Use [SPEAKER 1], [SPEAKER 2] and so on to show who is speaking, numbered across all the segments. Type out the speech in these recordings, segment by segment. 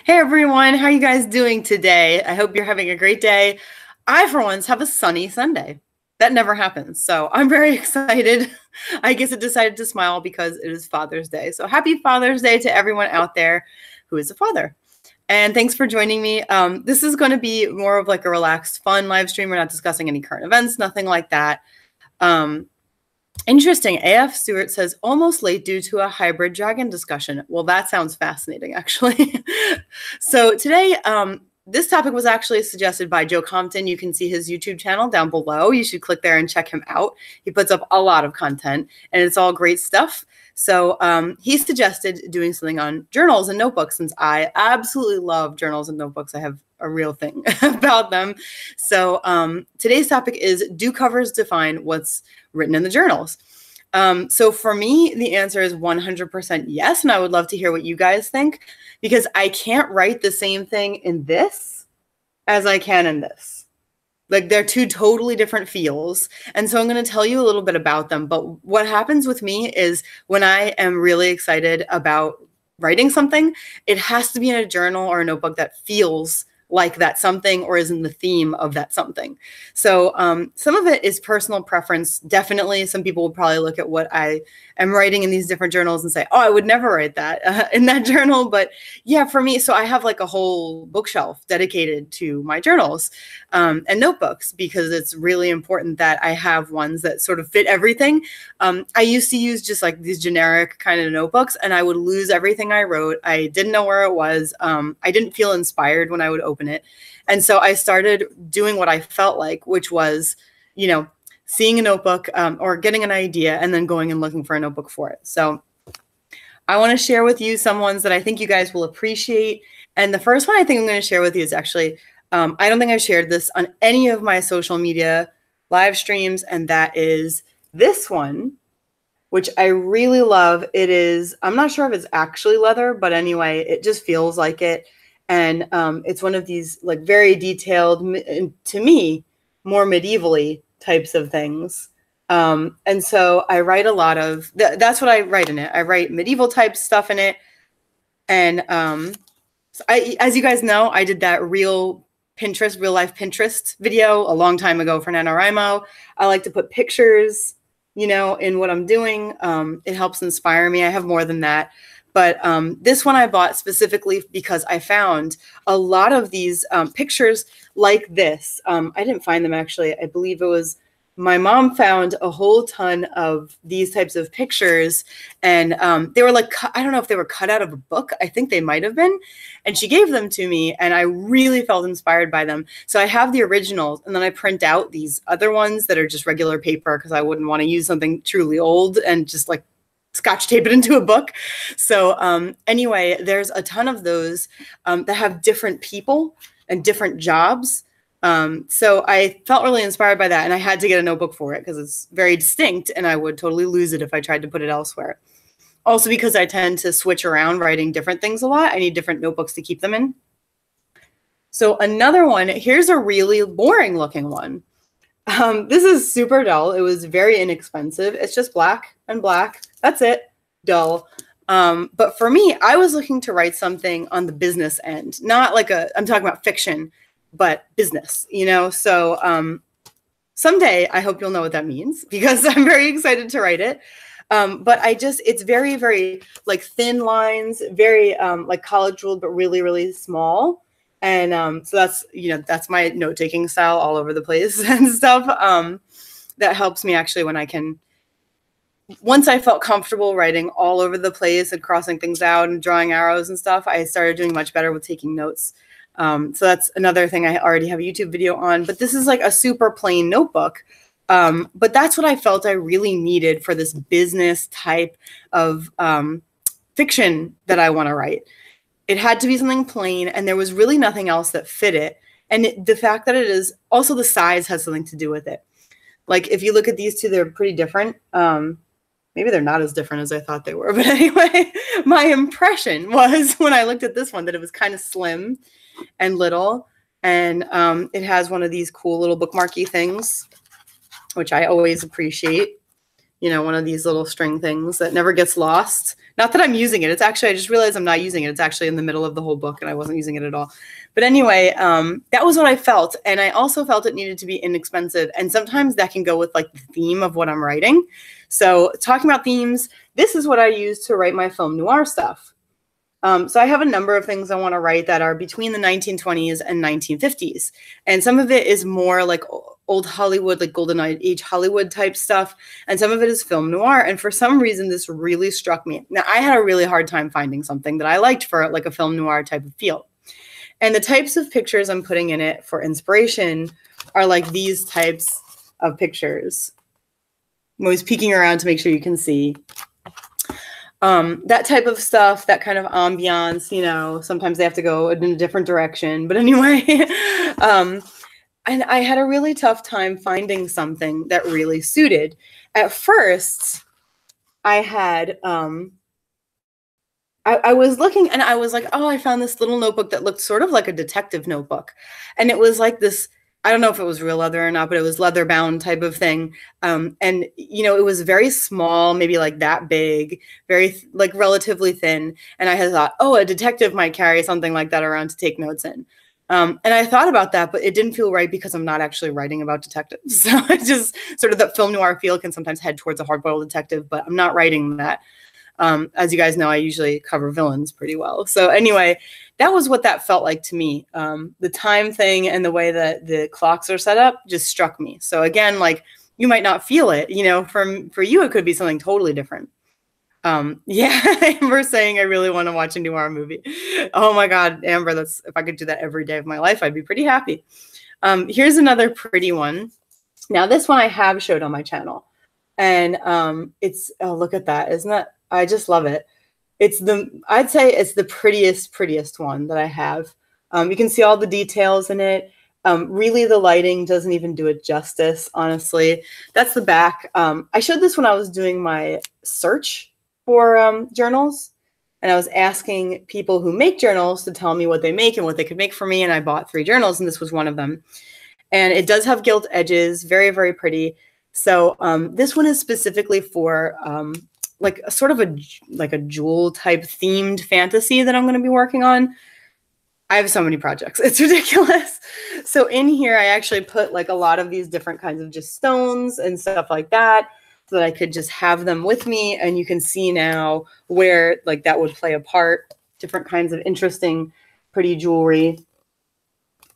[SPEAKER 1] Hey everyone, how are you guys doing today? I hope you're having a great day. I, for once, have a sunny Sunday. That never happens. So I'm very excited. I guess I decided to smile because it is Father's Day. So happy Father's Day to everyone out there who is a father. And thanks for joining me. This is going to be more of like a relaxed, fun live stream. We're not discussing any current events, nothing like that. Interesting. AF Stewart says almost late due to a hybrid dragon discussion. Well, that sounds fascinating, actually. So today, this topic was actually suggested by Joe Compton. You can see his YouTube channel down below. You should click there and check him out. He puts up a lot of content, and it's all great stuff. So he suggested doing something on journals and notebooks, since I absolutely love journals and notebooks. I have a real thing about them. So today's topic is, do covers define what's written in the journals? So for me, the answer is 100% yes. And I would love to hear what you guys think, because I can't write the same thing in this as I can in this. Like, they're two totally different feels. And so I'm going to tell you a little bit about them. But what happens with me is when I am really excited about writing something, it has to be in a journal or a notebook that feels like that something or is in the theme of that something. So some of it is personal preference. Definitely some people will probably look at what I am writing in these different journals and say, oh, I would never write that in that journal. But yeah, for me, so I have like a whole bookshelf dedicated to my journals and notebooks, because it's really important that I have ones that sort of fit everything. I used to use just like these generic kind of notebooks, and I would lose everything I wrote. I didn't know where it was. I didn't feel inspired when I would open it. And so I started doing what I felt like, which was, you know, seeing a notebook or getting an idea and then going and looking for a notebook for it. So I want to share with you some ones that I think you guys will appreciate. And the first one I think I'm going to share with you is actually, I don't think I've shared this on any of my social media live streams, and that is this one, which I really love. It is, I'm not sure if it's actually leather, but anyway, it just feels like it. And it's one of these like very detailed, to me, more medievally types of things. And so I write a lot of, that's what I write in it. I write medieval type stuff in it. And so as you guys know, I did that real life Pinterest video a long time ago for NaNoWriMo. I like to put pictures, you know, in what I'm doing. It helps inspire me. I have more than that. But this one I bought specifically because I found a lot of these pictures like this. I didn't find them, actually. I believe it was my mom found a whole ton of these types of pictures. And they were like, I don't know if they were cut out of a book. I think they might have been. And she gave them to me, and I really felt inspired by them. So I have the originals, and then I print out these other ones that are just regular paper, because I wouldn't want to use something truly old and just like Scotch tape it into a book. So anyway, there's a ton of those that have different people and different jobs. So I felt really inspired by that, and I had to get a notebook for it because it's very distinct, and I would totally lose it if I tried to put it elsewhere. Also, because I tend to switch around writing different things a lot, I need different notebooks to keep them in. So another one, here's a really boring looking one. This is super dull. It was very inexpensive. It's just black and black. That's it. Dull. But for me, I was looking to write something on the business end, not like I'm talking about fiction, but business, you know? So someday I hope you'll know what that means, because I'm very excited to write it. But it's very, very like thin lines, very like college ruled, but really, really small. And so that's, you know, that's my note-taking style all over the place and stuff. That helps me actually when I can, once I felt comfortable writing all over the place and crossing things out and drawing arrows and stuff, I started doing much better with taking notes. So that's another thing I already have a YouTube video on, but this is like a super plain notebook. But that's what I felt I really needed for this business type of fiction that I want to write. It had to be something plain, and there was really nothing else that fit it. And the fact that it is, also the size has something to do with it. Like if you look at these two, they're pretty different. Maybe they're not as different as I thought they were. But anyway, my impression was when I looked at this one that it was kind of slim and little. And it has one of these cool little bookmarky things, which I always appreciate. you know, one of these little string things that never gets lost. Not that I'm using it. It's actually, I just realized I'm not using it. It's actually in the middle of the whole book and I wasn't using it at all. But anyway, that was what I felt. And I also felt it needed to be inexpensive. And sometimes that can go with like the theme of what I'm writing. So talking about themes, this is what I use to write my film noir stuff. So I have a number of things I want to write that are between the 1920s and 1950s. And some of it is more like old Hollywood, like golden age Hollywood type stuff. And some of it is film noir. And for some reason, this really struck me. Now, I had a really hard time finding something that I liked for like a film noir type of feel. And the types of pictures I'm putting in it for inspiration are like these types of pictures. I'm always peeking around to make sure you can see. That type of stuff, that kind of ambiance, you know, sometimes they have to go in a different direction. But anyway, and I had a really tough time finding something that really suited. At first, I had, I was looking and I was like, oh, I found this little notebook that looked sort of like a detective notebook. And it was like this, I don't know if it was real leather or not, but it was leather bound type of thing. And, you know, it was very small, maybe like that big, very like relatively thin. And I had thought, oh, a detective might carry something like that around to take notes in. And I thought about that, but it didn't feel right because I'm not actually writing about detectives. So I just sort of that film noir feel can sometimes head towards a hard-boiled detective, but I'm not writing that. As you guys know, I usually cover villains pretty well. So anyway, that was what that felt like to me. The time thing and the way that the clocks are set up just struck me. So again, like you might not feel it, you know, for you, it could be something totally different. Yeah, Amber saying I really want to watch a noir movie. Oh my God, Amber, that's, if I could do that every day of my life, I'd be pretty happy. Here's another pretty one. Now this one I have showed on my channel and it's, oh, look at that. Isn't that, I just love it. It's the, I'd say it's the prettiest one that I have. You can see all the details in it. Really, the lighting doesn't even do it justice, honestly. That's the back. I showed this when I was doing my search for journals. And I was asking people who make journals to tell me what they make and what they could make for me. And I bought 3 journals, and this was one of them. And it does have gilt edges, very, very pretty. So this one is specifically for like a sort of a jewel type themed fantasy that I'm going to be working on. I have so many projects. It's ridiculous. So in here, I actually put like a lot of these different kinds of just stones and stuff like that so that I could just have them with me. And you can see now where like that would play a part, different kinds of interesting, pretty jewelry.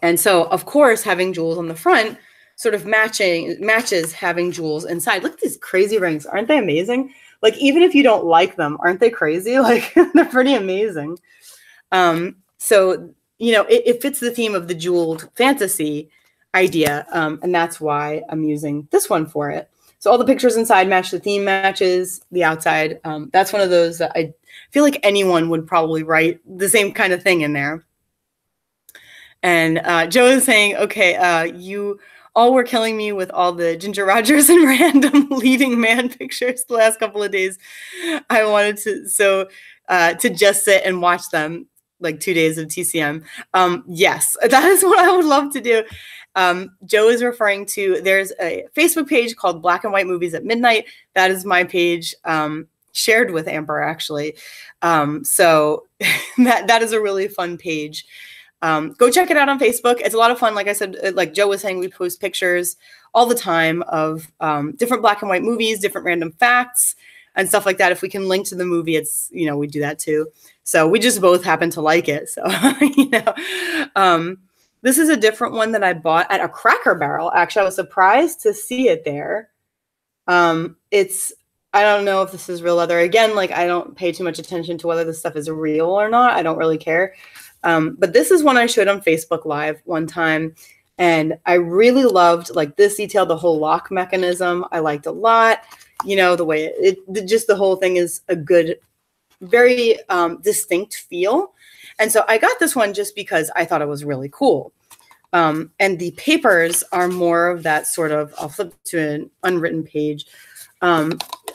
[SPEAKER 1] And so, of course, having jewels on the front sort of matches having jewels inside. Look at these crazy rings. Aren't they amazing? Like, even if you don't like them, aren't they crazy? Like, they're pretty amazing. So, you know, it fits the theme of the jeweled fantasy idea. And that's why I'm using this one for it. So all the pictures inside match the theme, matches the outside. That's one of those that I feel like anyone would probably write the same kind of thing in there. And Joe is saying, okay, you all were killing me with all the Ginger Rogers and random leading man pictures the last couple of days. I wanted to just sit and watch them, like 2 days of TCM. Yes, that is what I would love to do. Joe is referring to, there's a Facebook page called Black and White Movies at Midnight. That is my page, shared with Amber, actually. So that is a really fun page. Go check it out on Facebook. It's a lot of fun. Like I said, like Joe was saying, we post pictures all the time of different black and white movies, different random facts and stuff like that. If we can link to the movie, it's, you know, we do that too. So we just both happen to like it. So, you know, this is a different one that I bought at a Cracker Barrel. Actually, I was surprised to see it there. I don't know if this is real leather. Again, like I don't pay too much attention to whether this stuff is real or not. I don't really care. But this is one I showed on Facebook Live one time. And I really loved like this detail, the whole lock mechanism. I liked a lot, you know, the way just the whole thing is a good, very distinct feel. And so I got this one just because I thought it was really cool. And the papers are more of that sort of, I'll flip to an unwritten page. I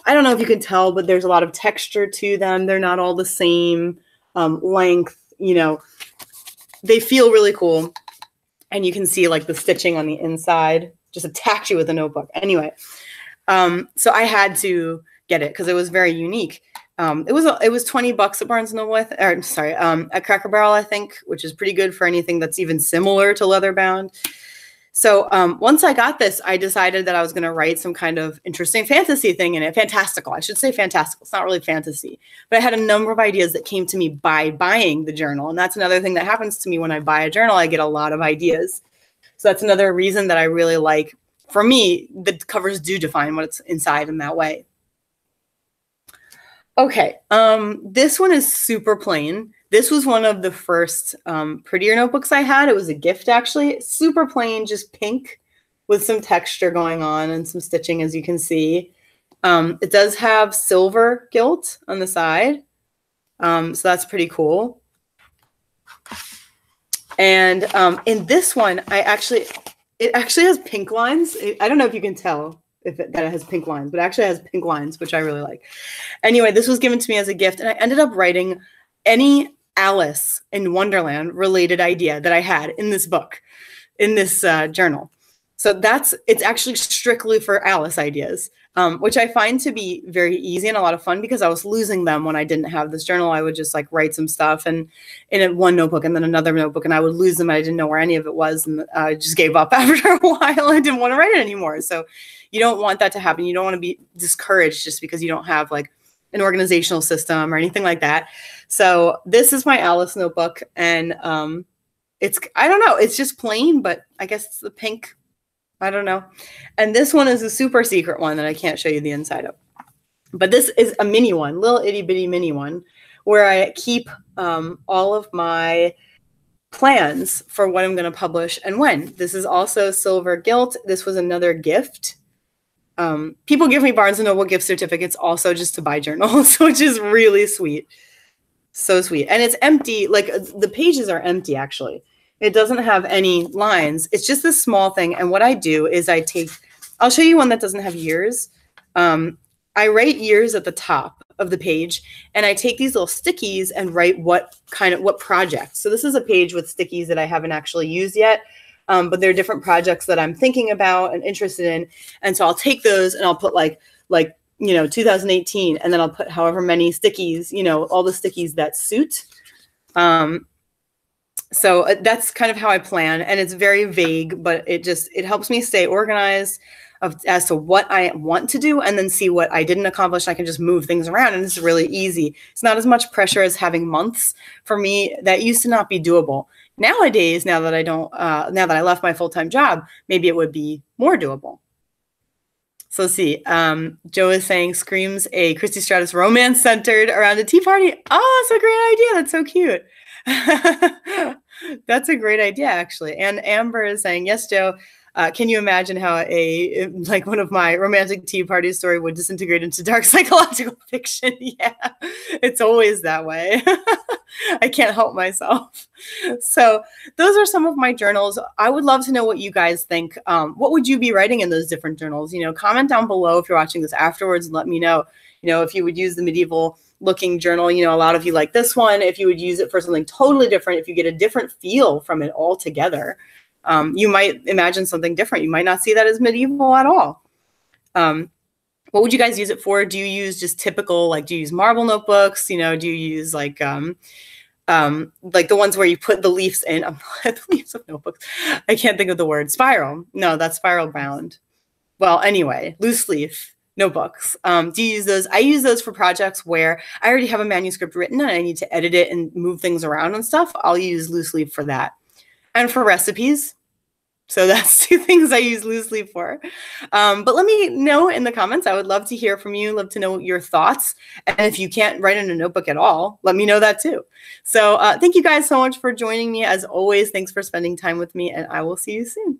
[SPEAKER 1] don't know if you can tell, but there's a lot of texture to them. They're not all the same length, you know, they feel really cool. And you can see like the stitching on the inside just attach you with a notebook. Anyway, So I had to get it because it was very unique. It was $20 at Barnes & Noble, or sorry, at Cracker Barrel, I think, which is pretty good for anything that's even similar to leather bound. So once I got this, I decided that I was going to write some kind of interesting fantasy thing in it. Fantastical. I should say fantastical. It's not really fantasy. But I had a number of ideas that came to me by buying the journal. And that's another thing that happens to me when I buy a journal. I get a lot of ideas. So that's another reason that I really like, for me, the covers do define what's inside in that way. Okay, this one is super plain. This was one of the first prettier notebooks I had. It was a gift, actually. Super plain, just pink with some texture going on and some stitching, as you can see. It does have silver gilt on the side, so that's pretty cool. And in this one, it actually has pink lines. I don't know if you can tell that it has pink lines, but it actually has pink lines, which I really like. Anyway, this was given to me as a gift, and I ended up writing any Alice in Wonderland related idea that I had in this book, in this journal. So it's actually strictly for Alice ideas, which I find to be very easy and a lot of fun because I was losing them when I didn't have this journal. I would just like write some stuff and in one notebook and then another notebook, and I would lose them. And I didn't know where any of it was, and I just gave up after a while. I didn't want to write it anymore. So you don't want that to happen. You don't want to be discouraged just because you don't have like an organizational system or anything like that. So this is my Alice notebook, and I don't know, it's just plain, but I guess it's the pink. I don't know. And this one is a super secret one that I can't show you the inside of. But this is a mini one, little itty bitty mini one, where I keep all of my plans for what I'm going to publish and when. This is also silver gilt. This was another gift. People give me Barnes & Noble gift certificates also just to buy journals, which is really sweet. So sweet. And it's empty. Like the pages are empty, actually. It doesn't have any lines. It's just this small thing. And what I do is I'll show you one that doesn't have years. I write years at the top of the page, and I take these little stickies and write what project. So this is a page with stickies that I haven't actually used yet, but they're different projects that I'm thinking about and interested in. And so I'll take those and I'll put like 2018, and then I'll put however many stickies, all the stickies that suit. So that's kind of how I plan, and it's very vague, but it helps me stay organized as to what I want to do, and then see what I didn't accomplish. I can just move things around, and it's really easy. It's not as much pressure as having months. For me, that used to not be doable. Nowadays, now that I left my full-time job, maybe it would be more doable. So let's see. Joe is saying screams a Christy Stratus romance centered around a tea party. Oh, that's a great idea. That's so cute. That's a great idea, actually. And Amber is saying, yes, Joe, can you imagine how one of my romantic tea party story would disintegrate into dark psychological fiction? Yeah, it's always that way. I can't help myself. So those are some of my journals. I would love to know what you guys think. What would you be writing in those different journals? Comment down below if you're watching this afterwards and let me know, if you would use the medieval looking journal. A lot of you like this one. If you would use it for something totally different, if you get a different feel from it altogether, you might imagine something different. You might not see that as medieval at all. What would you guys use it for? Do you use just typical, do you use marble notebooks? Do you use like the ones where you put the leaves in? The leaves of notebooks. I can't think of the word. Spiral. No, that's spiral bound. Well, anyway, loose leaf notebooks. Do you use those? I use those for projects where I already have a manuscript written and I need to edit it and move things around and stuff. I'll use loose leaf for that. And for recipes. So that's two things I use loose leaf for. But let me know in the comments. I would love to hear from you. Love to know your thoughts. And if you can't write in a notebook at all, let me know that too. So thank you guys so much for joining me. As always, thanks for spending time with me, and I will see you soon.